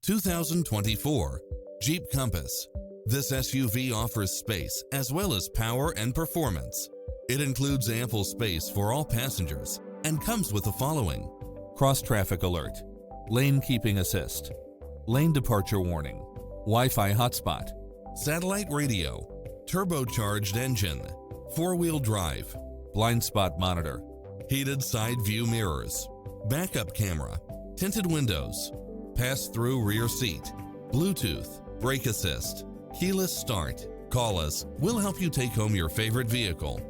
2024 Jeep Compass. This SUV offers space as well as power and performance. It includes ample space for all passengers and comes with the following: cross-traffic alert, lane keeping assist, lane departure warning, Wi-Fi hotspot, satellite radio, turbocharged engine, four-wheel drive, blind spot monitor, heated side view mirrors, backup camera, tinted windows, pass-through rear seat, Bluetooth, brake assist, keyless start. Call us. We'll help you take home your favorite vehicle.